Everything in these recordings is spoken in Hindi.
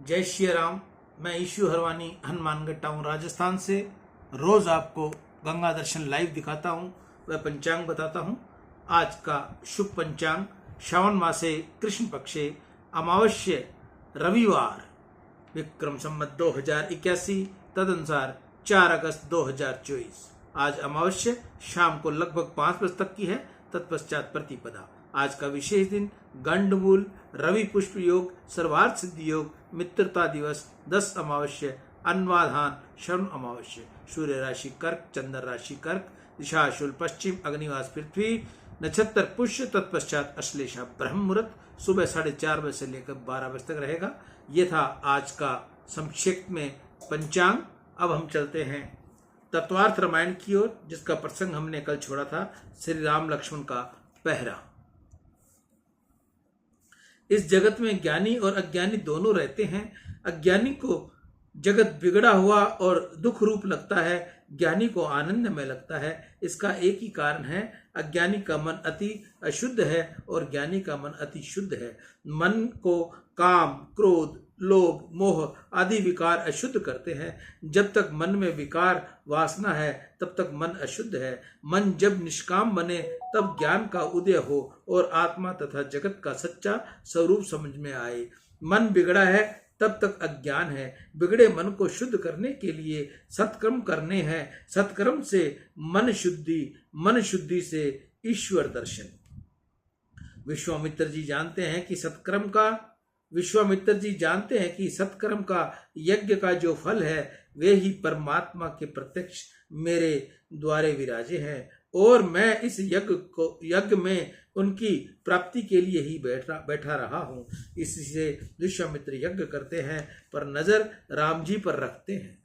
जय श्री राम। मैं ईशु हरवानी हनुमानगढ़ हूँ राजस्थान से। रोज आपको गंगा दर्शन लाइव दिखाता हूँ, वह पंचांग बताता हूँ। आज का शुभ पंचांग श्रावण मासे कृष्ण पक्षे अमावस्या रविवार विक्रम संवत 2081 तदनुसार 4 अगस्त 2024। आज अमावस्या शाम को लगभग 5 बजे तक की है, तत्पश्चात प्रतिपदा। आज का विशेष दिन गंडमूल, रवि पुष्प योग, सर्वार्थ सिद्धि योग, मित्रता दिवस, 10 अमावस्या, अन्वाधान, शरण अमावस्या। सूर्य राशि कर्क, चंद्र राशि कर्क, दिशा शूल पश्चिम, अग्निवास पृथ्वी, नक्षत्र पुष्य, तत्पश्चात अश्लेषा ब्रह्म मुहूर्त सुबह 4:30 बजे से लेकर 12 बजे तक रहेगा। ये था आज का संक्षिप्त में पंचांग। अब हम चलते हैं तत्वार्थ रामायण की ओर, जिसका प्रसंग हमने कल छोड़ा था, श्री राम लक्ष्मण का पहरा। इस जगत में ज्ञानी और अज्ञानी दोनों रहते हैं। अज्ञानी को जगत बिगड़ा हुआ और दुख रूप लगता है, ज्ञानी को आनंद में लगता है। इसका एक ही कारण है, अज्ञानी का मन अति अशुद्ध है और ज्ञानी का मन अति शुद्ध है। मन को काम, क्रोध, लोभ, मोह आदि विकार अशुद्ध करते हैं। जब तक मन में विकार वासना है तब तक मन अशुद्ध है। मन जब निष्काम बने तब ज्ञान का उदय हो और आत्मा तथा जगत का सच्चा स्वरूप समझ में आए। मन बिगड़ा है तब तक अज्ञान है। बिगड़े मन को शुद्ध करने के लिए सत्कर्म करने हैं। सत्कर्म से मन शुद्धि, मन शुद्धि से ईश्वर दर्शन। विश्वामित्र जी जानते हैं कि सत्कर्म का यज्ञ का जो फल है वे ही परमात्मा के प्रत्यक्ष मेरे द्वारे विराजे हैं और मैं इस यज्ञ में उनकी प्राप्ति के लिए ही बैठा रहा हूँ। इसी से विश्वामित्र यज्ञ करते हैं पर नजर राम जी पर रखते हैं।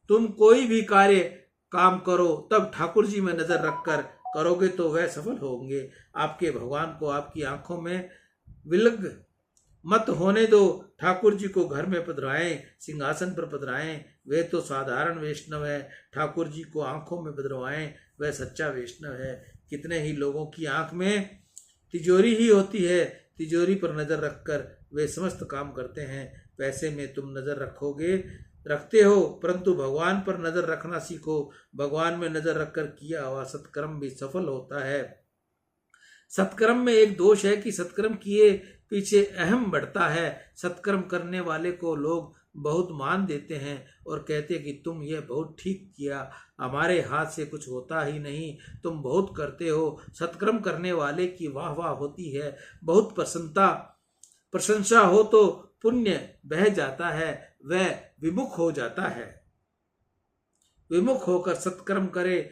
तुम कोई भी काम करो तब ठाकुर जी में नजर रखकर करोगे तो वह सफल होंगे। आपके भगवान को आपकी आंखों में विलग मत होने दो। ठाकुर जी को घर में पधराएं, सिंहासन पर पधराएं। वे तो साधारण वैष्णव है, ठाकुर जी को आंखों में पधरवाएं, वह सच्चा वैष्णव है। कितने ही लोगों की आंख में तिजोरी ही होती है, तिजोरी पर नजर रखकर वे समस्त काम करते हैं। पैसे में तुम नजर रखते हो परंतु भगवान पर नजर रखना सीखो। भगवान में नजर रखकर किया हुआ सत्कर्म भी सफल होता है। सत्कर्म में एक दोष है कि सत्कर्म किए पीछे अहम बढ़ता है। सत्कर्म करने वाले को लोग बहुत मान देते हैं और कहते हैं कि तुम यह बहुत ठीक किया, हमारे हाथ से कुछ होता ही नहीं, तुम बहुत करते हो। सत्कर्म करने वाले की वाह वाह होती है, बहुत प्रशंसा हो तो पुण्य बह जाता है, वह विमुख हो जाता है। विमुख होकर सत्कर्म करे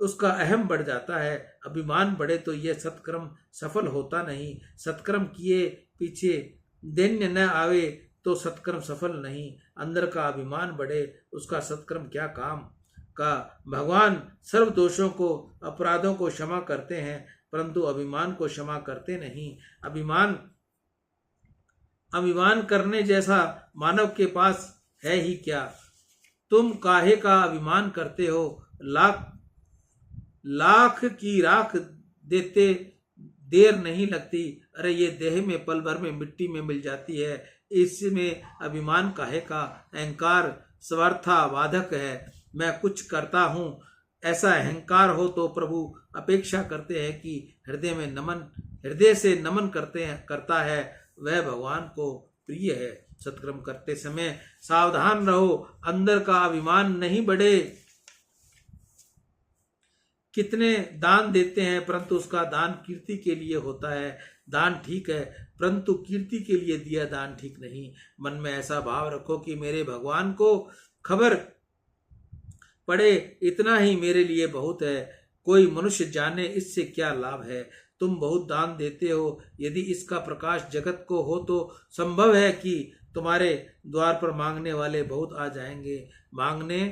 उसका अहम बढ़ जाता है, अभिमान बढ़े तो यह सत्कर्म सफल होता नहीं। सत्कर्म किए पीछे दैन्य न आवे तो सत्कर्म सफल नहीं। अंदर का अभिमान बढ़े उसका सत्कर्म क्या काम का। भगवान सर्व दोषों को, अपराधों को क्षमा करते हैं परंतु अभिमान को क्षमा करते नहीं। अभिमान करने जैसा मानव के पास है ही क्या। तुम काहे का अभिमान करते हो। लाख की राख देते देर नहीं लगती। अरे ये देह में पल भर में मिट्टी में मिल जाती है, इसमें अभिमान काहे का। अहंकार स्वार्था बाधक है। मैं कुछ करता हूँ ऐसा अहंकार हो तो प्रभु अपेक्षा करते हैं कि हृदय से नमन करता है, वह भगवान को प्रिय है। सत्कर्म करते समय सावधान रहो, अंदर का अभिमान नहीं बढ़े। कितने दान देते हैं परंतु उसका दान कीर्ति के लिए होता है। दान ठीक है परंतु कीर्ति के लिए दिया दान ठीक नहीं। मन में ऐसा भाव रखो कि मेरे भगवान को खबर पड़े इतना ही मेरे लिए बहुत है, कोई मनुष्य जाने इससे क्या लाभ है। तुम बहुत दान देते हो, यदि इसका प्रकाश जगत को हो तो संभव है कि तुम्हारे द्वार पर मांगने वाले बहुत आ जाएंगे। मांगने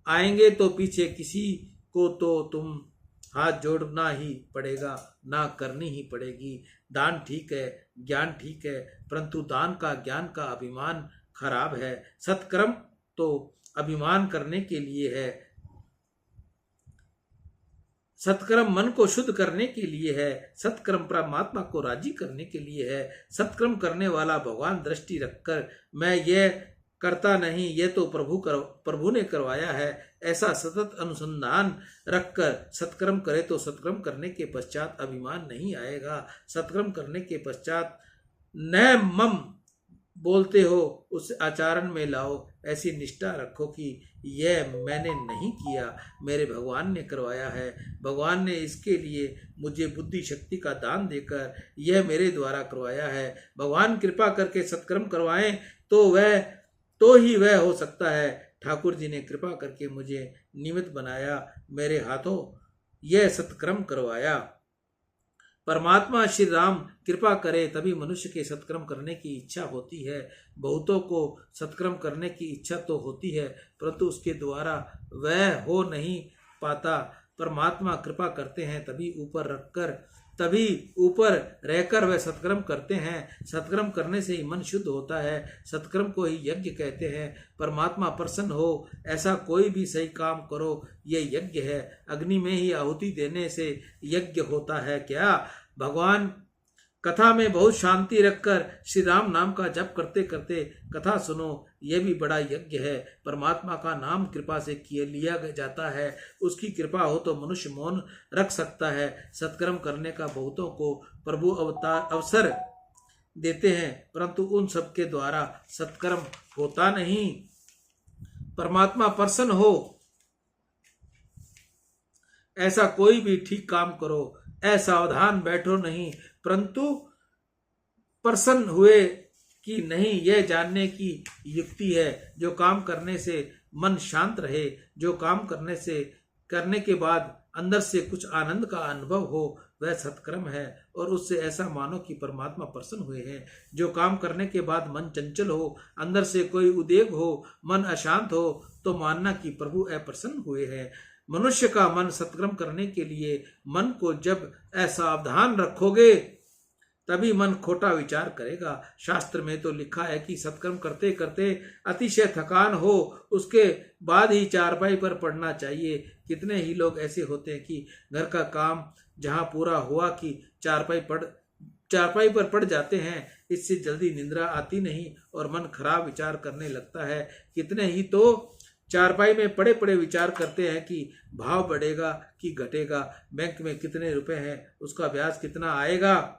आएंगे तो पीछे किसी को तो तुम हाथ जोड़ना ही पड़ेगा, ना करनी ही पड़ेगी। दान ठीक है, ज्ञान ठीक है परंतु दान का, ज्ञान का अभिमान खराब है। सत्कर्म तो अभिमान करने के लिए है। सत्कर्म मन को शुद्ध करने के लिए है, सत्कर्म परमात्मा को राजी करने के लिए है। सत्कर्म करने वाला भगवान दृष्टि रखकर मैं ये करता नहीं, ये तो प्रभु ने करवाया है, ऐसा सतत अनुसंधान रखकर सत्कर्म करे तो सत्कर्म करने के पश्चात अभिमान नहीं आएगा। सत्कर्म करने के पश्चात न मम बोलते हो उस आचरण में लाओ, ऐसी निष्ठा रखो कि यह मैंने नहीं किया, मेरे भगवान ने करवाया है। भगवान ने इसके लिए मुझे बुद्धि शक्ति का दान देकर यह मेरे द्वारा करवाया है। भगवान कृपा करके सत्कर्म करवाएं तो ही वह हो सकता है। ठाकुर जी ने कृपा करके मुझे निमित्त बनाया, मेरे हाथों यह सत्कर्म करवाया। परमात्मा श्री राम कृपा करे तभी मनुष्य के सत्कर्म करने की इच्छा होती है। बहुतों को सत्कर्म करने की इच्छा तो होती है, परंतु उसके द्वारा वह हो नहीं पाता। परमात्मा कृपा करते हैं तभी ऊपर रहकर वह सत्कर्म करते हैं। सत्कर्म करने से ही मन शुद्ध होता है। सत्कर्म को ही यज्ञ कहते हैं। परमात्मा प्रसन्न हो ऐसा कोई भी सही काम करो, ये यज्ञ है। अग्नि में ही आहुति देने से यज्ञ होता है क्या? भगवान कथा में बहुत शांति रखकर श्री राम नाम का जप करते करते कथा सुनो, यह भी बड़ा यज्ञ है। परमात्मा का नाम कृपा से लिया जाता है। उसकी कृपा हो तो मनुष्य मौन रख सकता है। सत्कर्म करने का बहुतों को प्रभु अवसर देते हैं, परंतु उन सब के द्वारा सत्कर्म होता नहीं। परमात्मा प्रसन्न हो ऐसा कोई भी ठीक काम करो, असावधान बैठो नहीं, परंतु प्रसन्न हुए कि नहीं यह जानने की युक्ति है। जो काम करने से मन शांत रहे, जो काम करने के बाद अंदर से कुछ आनंद का अनुभव हो, वह सत्कर्म है। और उससे ऐसा मानो कि परमात्मा प्रसन्न हुए हैं। जो काम करने के बाद मन चंचल हो, अंदर से कोई उद्वेग हो, मन अशांत हो, तो मानना कि प्रभु अप्रसन्न हुए हैं। मनुष्य का मन सत्कर्म करने के लिए मन को जब असावधान रखोगे तभी मन खोटा विचार करेगा। शास्त्र में तो लिखा है कि सत्कर्म करते करते अतिशय थकान हो उसके बाद ही चारपाई पर पड़ना चाहिए। कितने ही लोग ऐसे होते हैं कि घर का काम जहां पूरा हुआ कि चारपाई पर पड़ जाते हैं। इससे जल्दी निद्रा आती नहीं और मन खराब विचार करने लगता है। कितने ही तो चारपाई में पड़े पड़े विचार करते हैं कि भाव बढ़ेगा कि घटेगा, बैंक में कितने रुपए हैं, उसका ब्याज कितना आएगा।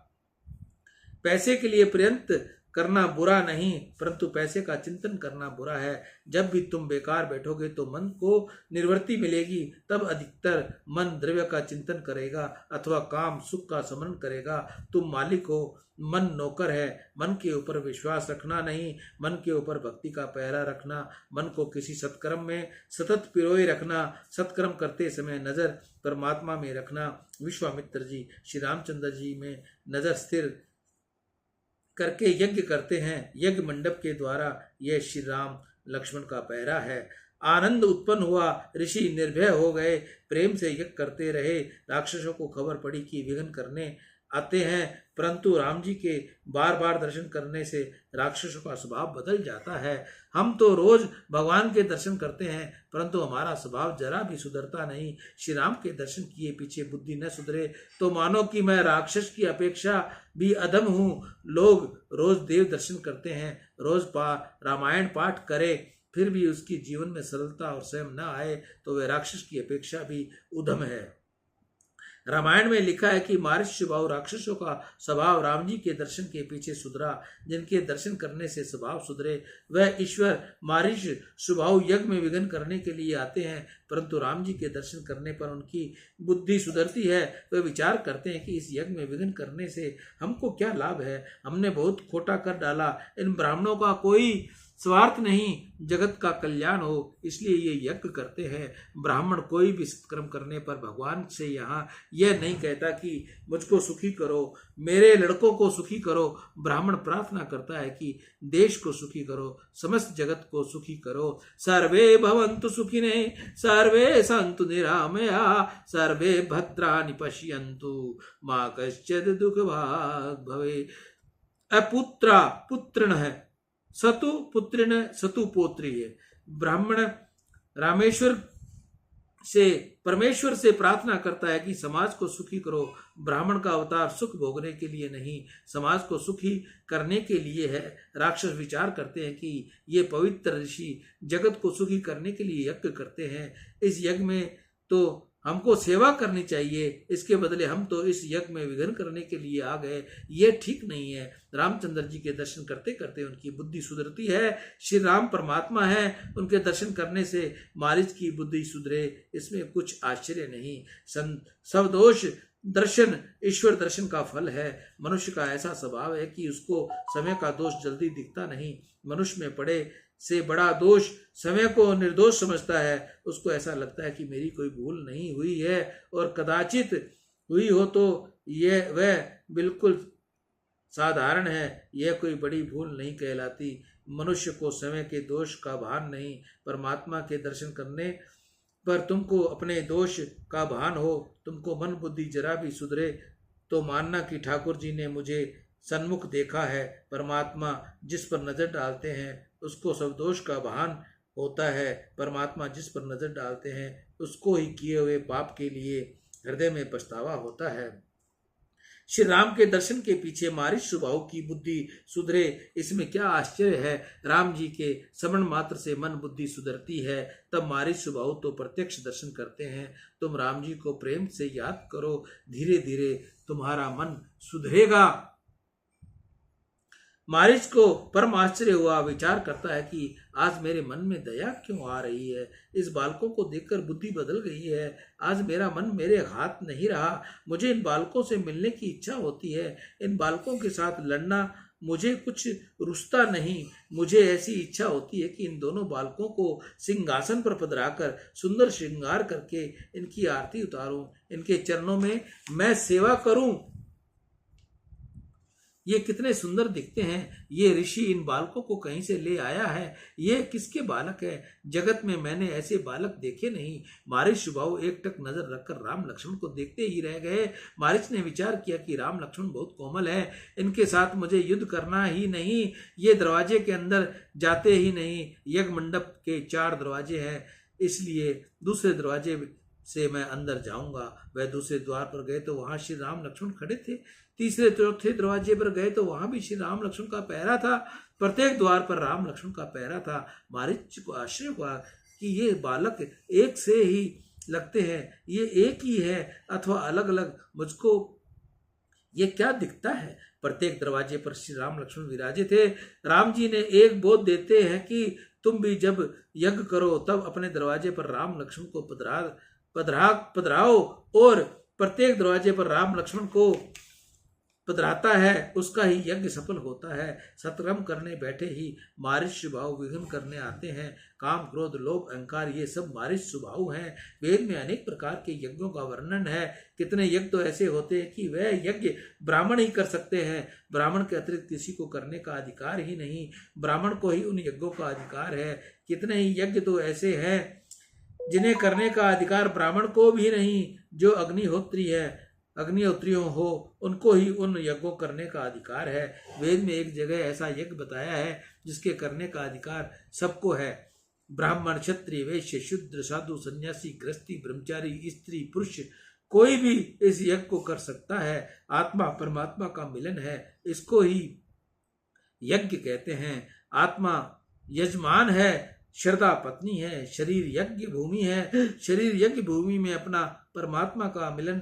पैसे के लिए प्रयत्न करना बुरा नहीं, परंतु पैसे का चिंतन करना बुरा है। जब भी तुम बेकार बैठोगे तो मन को निवृत्ति मिलेगी, तब अधिकतर मन द्रव्य का चिंतन करेगा अथवा काम सुख का स्मरण करेगा। तुम मालिक हो, मन नौकर है। मन के ऊपर विश्वास रखना नहीं, मन के ऊपर भक्ति का पहरा रखना, मन को किसी सत्कर्म में सतत पिरोए रखना, सत्कर्म करते समय नजर परमात्मा में रखना। विश्वामित्र जी श्री रामचंद्र जी में नजर स्थिर करके यज्ञ करते हैं। यज्ञ मंडप के द्वारा यह श्री राम लक्ष्मण का पहरा है। आनंद उत्पन्न हुआ, ऋषि निर्भय हो गए, प्रेम से यज्ञ करते रहे। राक्षसों को खबर पड़ी कि विघ्न करने आते हैं, परंतु राम जी के बार बार दर्शन करने से राक्षसों का स्वभाव बदल जाता है। हम तो रोज भगवान के दर्शन करते हैं, परंतु हमारा स्वभाव जरा भी सुधरता नहीं। श्री राम के दर्शन किए पीछे बुद्धि न सुधरे तो मानो कि मैं राक्षस की अपेक्षा भी अधम हूँ। लोग रोज देव दर्शन करते हैं, रोज रामायण पाठ करे, फिर भी उसकी जीवन में सरलता और संयम न आए तो वह राक्षस की अपेक्षा भी उधम है। रामायण में लिखा है कि मारिच स्वभाव राक्षसों का स्वभाव राम जी के दर्शन के पीछे सुधरा। जिनके दर्शन करने से स्वभाव सुधरे वह ईश्वर मारिच स्वभाव यज्ञ में विघ्न करने के लिए आते हैं, परंतु राम जी के दर्शन करने पर उनकी बुद्धि सुधरती है। वे विचार करते हैं कि इस यज्ञ में विघ्न करने से हमको क्या लाभ है, हमने बहुत खोटा कर डाला। इन ब्राह्मणों का कोई स्वार्थ नहीं, जगत का कल्याण हो इसलिए ये यज्ञ करते हैं। ब्राह्मण कोई भी सत्कर्म करने पर भगवान से यहाँ यह नहीं कहता कि मुझको सुखी करो, मेरे लड़कों को सुखी करो। ब्राह्मण प्रार्थना करता है कि देश को सुखी करो, समस्त जगत को सुखी करो। सर्वे भवन्तु सुखिनः, सर्वे सन्तु निरामया, सर्वे भद्राणि पश्यन्तु, मा कश्चित् दुःखभाग् भवेत्। अपुत्रा पुत्रिण है, सतु पुत्रिण सतु पोत्री है। ब्राह्मण रामेश्वर से परमेश्वर से प्रार्थना करता है कि समाज को सुखी करो। ब्राह्मण का अवतार सुख भोगने के लिए नहीं, समाज को सुखी करने के लिए है। राक्षस विचार करते हैं कि ये पवित्र ऋषि जगत को सुखी करने के लिए यज्ञ करते हैं, इस यज्ञ में तो हमको सेवा करनी चाहिए, इसके बदले हम तो इस यज्ञ में विघ्न करने के लिए आ गए, ये ठीक नहीं है। रामचंद्र जी के दर्शन करते करते उनकी बुद्धि सुधरती है। श्री राम परमात्मा है, उनके दर्शन करने से मारीच की बुद्धि सुधरे, इसमें कुछ आश्चर्य नहीं। सब दोष दर्शन ईश्वर दर्शन का फल है। मनुष्य का ऐसा स्वभाव है कि उसको समय का दोष जल्दी दिखता नहीं। मनुष्य में पड़े से बड़ा दोष समय को निर्दोष समझता है। उसको ऐसा लगता है कि मेरी कोई भूल नहीं हुई है, और कदाचित हुई हो तो यह वह बिल्कुल साधारण है, यह कोई बड़ी भूल नहीं कहलाती। मनुष्य को समय के दोष का भान नहीं। परमात्मा के दर्शन करने पर तुमको अपने दोष का भान हो, तुमको मन बुद्धि जरा भी सुधरे तो मानना कि ठाकुर जी ने मुझे सन्मुख देखा है। परमात्मा जिस पर नजर डालते हैं उसको सब दोष का भान होता है। परमात्मा जिस पर नजर डालते हैं उसको ही किए हुए पाप के लिए हृदय में पछतावा होता है। श्री राम के दर्शन के पीछे मारीच स्वभाव की बुद्धि सुधरे, इसमें क्या आश्चर्य है। राम जी के श्रवण मात्र से मन बुद्धि सुधरती है, तब मारीच स्वभाव तो प्रत्यक्ष दर्शन करते हैं। तुम राम जी को प्रेम से याद करो, धीरे धीरे तुम्हारा मन सुधरेगा। मारीच को परम आश्चर्य हुआ, विचार करता है कि आज मेरे मन में दया क्यों आ रही है। इस बालकों को देखकर बुद्धि बदल गई है। आज मेरा मन मेरे हाथ नहीं रहा। मुझे इन बालकों से मिलने की इच्छा होती है। इन बालकों के साथ लड़ना मुझे कुछ रुचता नहीं। मुझे ऐसी इच्छा होती है कि इन दोनों बालकों को सिंहासन पर पधराकर सुंदर श्रृंगार करके इनकी आरती उतारूं, इनके चरणों में मैं सेवा करूं। ये कितने सुंदर दिखते हैं। ये ऋषि इन बालकों को कहीं से ले आया है। ये किसके बालक है? जगत में मैंने ऐसे बालक देखे नहीं। मारीच स्वभाव एक टक नजर रखकर राम लक्ष्मण को देखते ही रह गए। मारीच ने विचार किया कि राम लक्ष्मण बहुत कोमल है, इनके साथ मुझे युद्ध करना ही नहीं। ये दरवाजे के अंदर जाते ही नहीं। यज्ञ मंडप के 4 दरवाजे हैं, इसलिए दूसरे दरवाजे से मैं अंदर जाऊंगा। वह दूसरे द्वार पर गए तो वहां श्री राम लक्ष्मण खड़े थे। तीसरे चौथे दरवाजे पर गए तो वहां भी श्री राम लक्ष्मण का पहरा था। प्रत्येक द्वार पर राम लक्ष्मण का पहरा था। मारीच को आश्चर्य हुआ कि ये बालक एक से ही लगते हैं, ये एक ही है अथवा अलग अलग, मुझको ये क्या दिखता है। प्रत्येक दरवाजे पर श्री राम लक्ष्मण विराजे थे। राम जी ने एक बोध देते हैं कि तुम भी जब यज्ञ करो तब अपने दरवाजे पर राम लक्ष्मण को पधराओ, और प्रत्येक दरवाजे पर राम लक्ष्मण को पधराता है उसका ही यज्ञ सफल होता है। सत्कर्म करने बैठे ही मारीच स्वभाव विघ्न करने आते हैं। काम क्रोध लोभ अहंकार ये सब मारीच स्वभाव हैं। वेद में अनेक प्रकार के यज्ञों का वर्णन है। कितने यज्ञ तो ऐसे होते हैं कि वह यज्ञ ब्राह्मण ही कर सकते हैं। ब्राह्मण के अतिरिक्त किसी को करने का अधिकार ही नहीं। ब्राह्मण को ही उन यज्ञों का अधिकार है। कितने ही यज्ञ तो ऐसे हैं जिन्हें करने का अधिकार ब्राह्मण को भी नहीं। जो अग्निहोत्रियों हो उनको ही उन यज्ञों करने का अधिकार है। वेद में एक जगह ऐसा यज्ञ बताया है जिसके करने का अधिकार सबको है। ब्राह्मण क्षत्रिय वैश्य शूद्र साधु सन्यासी गृहस्थी ब्रह्मचारी स्त्री पुरुष कोई भी इस यज्ञ को कर सकता है। आत्मा परमात्मा का मिलन है, इसको ही यज्ञ कहते हैं। आत्मा यजमान है, श्रद्धा पत्नी है, शरीर यज्ञ भूमि है। शरीर यज्ञ भूमि में अपना परमात्मा का मिलन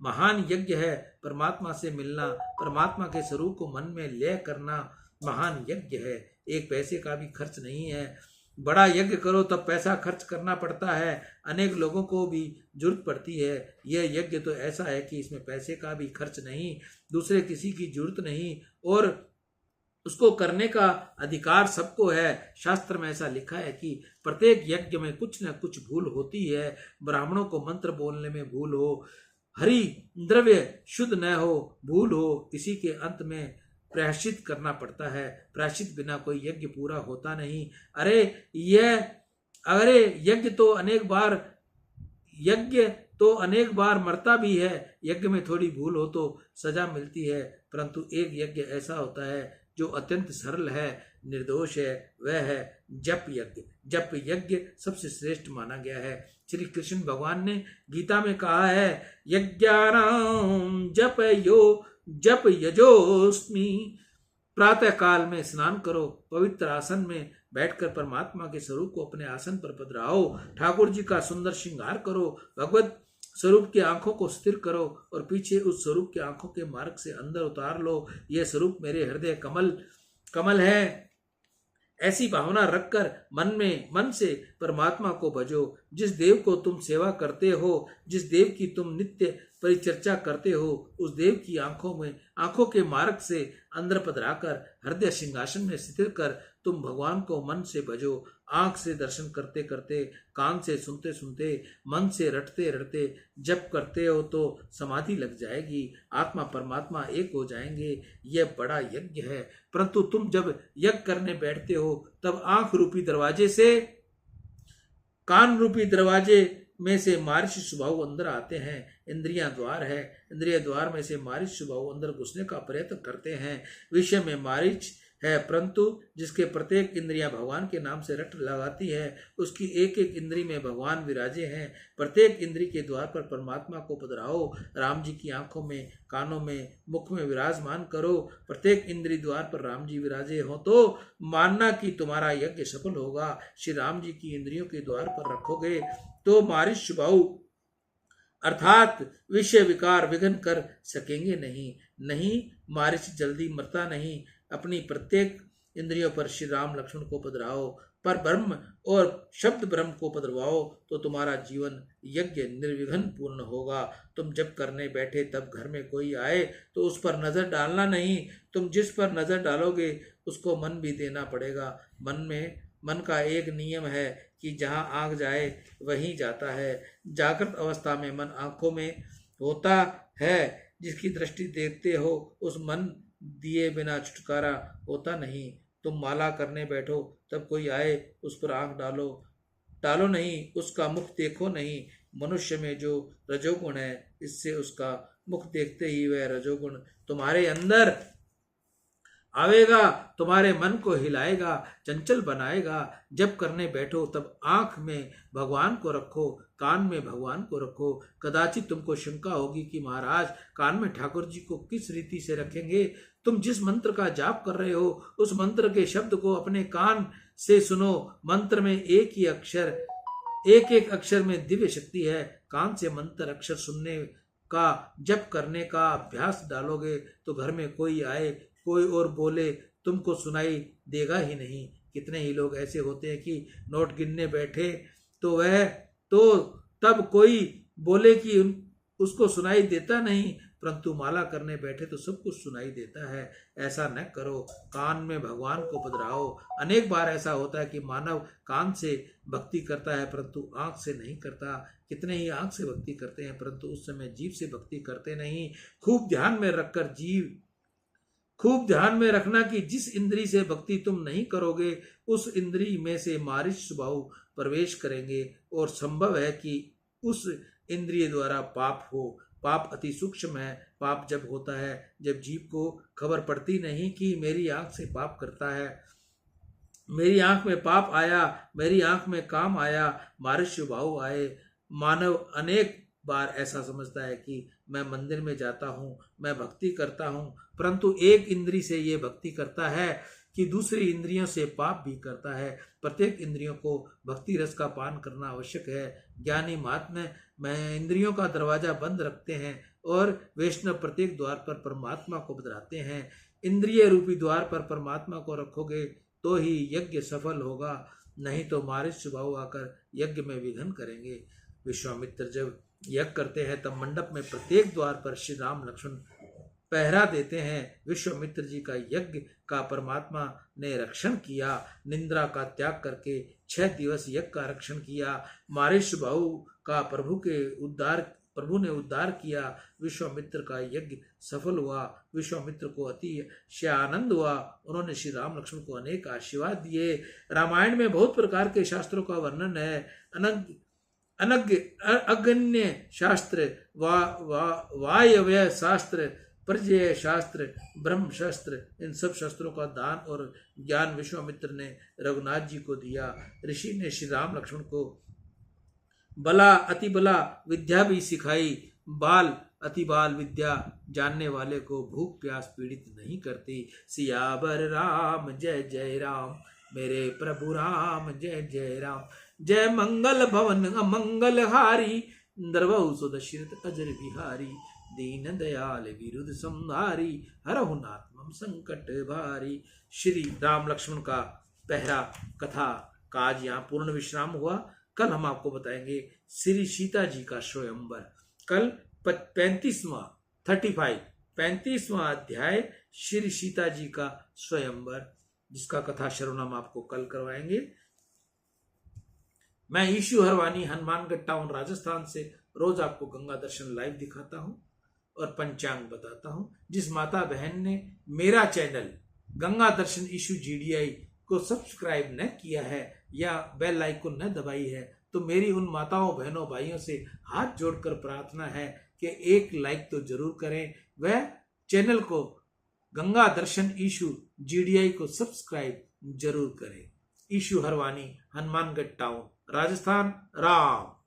महान यज्ञ है। परमात्मा से मिलना, परमात्मा के स्वरूप को मन में लय करना महान यज्ञ है। एक पैसे का भी खर्च नहीं है। बड़ा यज्ञ करो तब पैसा खर्च करना पड़ता है, अनेक लोगों को भी जरूरत पड़ती है। यह यज्ञ तो ऐसा है कि इसमें पैसे का भी खर्च नहीं, दूसरे किसी की जरूरत नहीं, और उसको करने का अधिकार सबको है। शास्त्र में ऐसा लिखा है कि प्रत्येक यज्ञ में कुछ न कुछ भूल होती है। ब्राह्मणों को मंत्र बोलने में भूल हो, हरि द्रव्य शुद्ध न हो, भूल हो, इसी के अंत में प्रायश्चित करना पड़ता है। प्रायश्चित बिना कोई यज्ञ पूरा होता नहीं। अरे यज्ञ तो अनेक बार मरता भी है। यज्ञ में थोड़ी भूल हो तो सजा मिलती है, परंतु एक यज्ञ ऐसा होता है जो अत्यंत सरल है, निर्दोष है, वह है जप यज्ञ। जप यज्ञ सबसे श्रेष्ठ माना गया है। श्री कृष्ण भगवान ने गीता में कहा है, यज्ञानाम जप यजोस्मि। प्रातः काल में स्नान करो, पवित्र आसन में बैठकर परमात्मा के स्वरूप को अपने आसन पर पधराओ, ठाकुर जी का सुंदर श्रृंगार करो, भगवत स्वरूप की आंखों को स्थिर करो और पीछे उस स्वरूप की आंखों के मार्ग से अंदर उतार लो। यह स्वरूप मेरे हृदय कमल है। ऐसी भावना रखकर मन से परमात्मा को भजो। जिस देव को तुम सेवा करते हो, जिस देव की तुम नित्य परिचर्चा करते हो, उस देव की आंखों के मार्ग से अंदर पधराकर हृदय सिंहासन में स्थिर कर तुम भगवान को मन से भजो। आंख से दर्शन करते करते, कान से सुनते सुनते, मन से रटते रटते जप करते हो तो समाधि लग जाएगी, आत्मा परमात्मा एक हो जाएंगे। यह बड़ा यज्ञ है। परंतु तुम जब यज्ञ करने बैठते हो तब आंख रूपी दरवाजे से, कान रूपी दरवाजे में से मारिच स्वभाव अंदर आते हैं। इंद्रियां द्वार है, इंद्रिय द्वार में से मारिच स्वभाव अंदर घुसने का प्रयत्न करते हैं। विषय में मारिच है, परंतु जिसके प्रत्येक इंद्रियां भगवान के नाम से रट लगाती है, उसकी एक एक इंद्री में भगवान विराजे हैं। प्रत्येक इंद्री के द्वार पर परमात्मा को पधराओ, राम जी की आंखों में, कानों में, मुख में विराजमान करो। प्रत्येक इंद्री द्वार पर राम जी विराजे हो तो मानना कि तुम्हारा यज्ञ सफल होगा। श्री राम जी की इंद्रियों के द्वार पर रखोगे तो मारिच स्वभाव अर्थात विषय विकार विघ्न कर सकेंगे नहीं। मारिच जल्दी मरता नहीं। अपनी प्रत्येक इंद्रियों पर श्री राम लक्ष्मण को पधराओ, पर ब्रह्म और शब्द ब्रह्म को पधरवाओ तो तुम्हारा जीवन यज्ञ निर्विघ्न पूर्ण होगा। तुम जब करने बैठे तब घर में कोई आए तो उस पर नजर डालना नहीं। तुम जिस पर नजर डालोगे उसको मन भी देना पड़ेगा। मन का एक नियम है कि जहाँ आँख जाए वहीं जाता है। जागृत अवस्था में मन आंखों में होता है। जिसकी दृष्टि देखते हो उस मन दिए बिना छुटकारा होता नहीं। तुम माला करने बैठो तब कोई आए उस पर आंख डालो नहीं, उसका मुख देखो नहीं। मनुष्य में जो रजोगुण है, इससे उसका मुख देखते ही वह रजोगुण तुम्हारे अंदर आवेगा, तुम्हारे मन को हिलाएगा, चंचल बनाएगा। जब करने बैठो तब आंख में भगवान को रखो, कान में भगवान को रखो। कदाचित तुमको शंका होगी कि महाराज कान में ठाकुर जी को किस रीति से रखेंगे। तुम जिस मंत्र का जाप कर रहे हो उस मंत्र के शब्द को अपने कान से सुनो। मंत्र में एक एक अक्षर में दिव्य शक्ति है। कान से मंत्र अक्षर सुनने का, जप करने का अभ्यास डालोगे तो घर में कोई आए, कोई और बोले, तुमको सुनाई देगा ही नहीं। कितने ही लोग ऐसे होते हैं कि नोट गिनने बैठे तो तब कोई बोले कि उसको सुनाई देता नहीं, परंतु माला करने बैठे तो सब कुछ सुनाई देता है। ऐसा न करो, कान में भगवान को पधराओ। अनेक बार ऐसा होता है कि मानव कान से भक्ति करता है परंतु आंख से नहीं करता। कितने ही आंख से भक्ति करते हैं परंतु उस समय जीभ से भक्ति करते नहीं। खूब ध्यान में रखना कि जिस इंद्री से भक्ति तुम नहीं करोगे उस इंद्री में से मारिच स्वभाव प्रवेश करेंगे और संभव है कि उस इंद्रिय द्वारा पाप हो। पाप अति सूक्ष्म है। पाप जब होता है जब जीव को खबर पड़ती नहीं कि मेरी आंख से पाप करता है, मेरी आंख में पाप आया, मेरी आंख में काम आया, मारिच स्वभाव आए। मानव अनेक बार ऐसा समझता है कि मैं मंदिर में जाता हूँ, मैं भक्ति करता हूँ, परंतु एक इंद्री से ये भक्ति करता है कि दूसरी इंद्रियों से पाप भी करता है। प्रत्येक इंद्रियों को भक्ति रस का पान करना आवश्यक है। ज्ञानी महात्मा में इंद्रियों का दरवाजा बंद रखते हैं और वैष्णव प्रत्येक द्वार पर परमात्मा को बदलाते हैं। इंद्रिय रूपी द्वार पर परमात्मा को रखोगे तो ही यज्ञ सफल होगा, नहीं तो मारिच स्वभाव आकर यज्ञ में विघ्न करेंगे। विश्वामित्र जब यज्ञ करते हैं तब मंडप में प्रत्येक द्वार पर श्री राम लक्ष्मण पहरा देते हैं। विश्वामित्र जी का यज्ञ का परमात्मा ने रक्षण किया। निंद्रा का त्याग करके 6 दिवस यज्ञ का रक्षण किया। मारिच स्वभाव का प्रभु ने उद्धार किया। विश्वामित्र का यज्ञ सफल हुआ। विश्वामित्र को अति आनंद हुआ। उन्होंने श्री राम लक्ष्मण को अनेक आशीर्वाद दिए। रामायण में बहुत प्रकार के शास्त्रों का वर्णन है। अगण्य शास्त्र, वायव्य शास्त्र, प्रजय शास्त्र, ब्रह्म शस्त्र, इन सब शस्त्रों का दान और ज्ञान विश्वामित्र ने रघुनाथ जी को दिया। ऋषि ने श्री राम लक्ष्मण को बला अति बला विद्या भी सिखाई। बाल अति बाल विद्या जानने वाले को भूख प्यास पीड़ित नहीं करती। सियावर राम जय जय राम, मेरे प्रभु राम जय जय राम। जय मंगल भवन अमंगल हारी, द्रवहु सो दशरथ अजर बिहारी। दीन दयाल विरुद्ध संहारी, हरहु नाथ मम संकट भारी। श्री राम लक्ष्मण का पहरा कथा का आज यहाँ पूर्ण विश्राम हुआ। कल हम आपको बताएंगे श्री सीता जी का स्वयंवर। कल 35वां अध्याय श्री सीता जी का स्वयंवर, जिसका कथा श्रवण हम आपको कल करवाएंगे। मैं ईशु हरवानी हनुमानगढ़ टाउन राजस्थान से रोज आपको गंगा दर्शन लाइव दिखाता हूं और पंचांग बताता हूं। जिस माता बहन ने मेरा चैनल गंगा दर्शन ईशु GDI को सब्सक्राइब न किया है या बेल आइकन न दबाई है, तो मेरी उन माताओं बहनों भाइयों से हाथ जोड़कर प्रार्थना है कि एक लाइक तो जरूर करें, वह चैनल को गंगा दर्शन ईशु GDI को सब्सक्राइब जरूर करें। ईशु हरवानी हनुमानगढ़ टाउन राजस्थान। राम।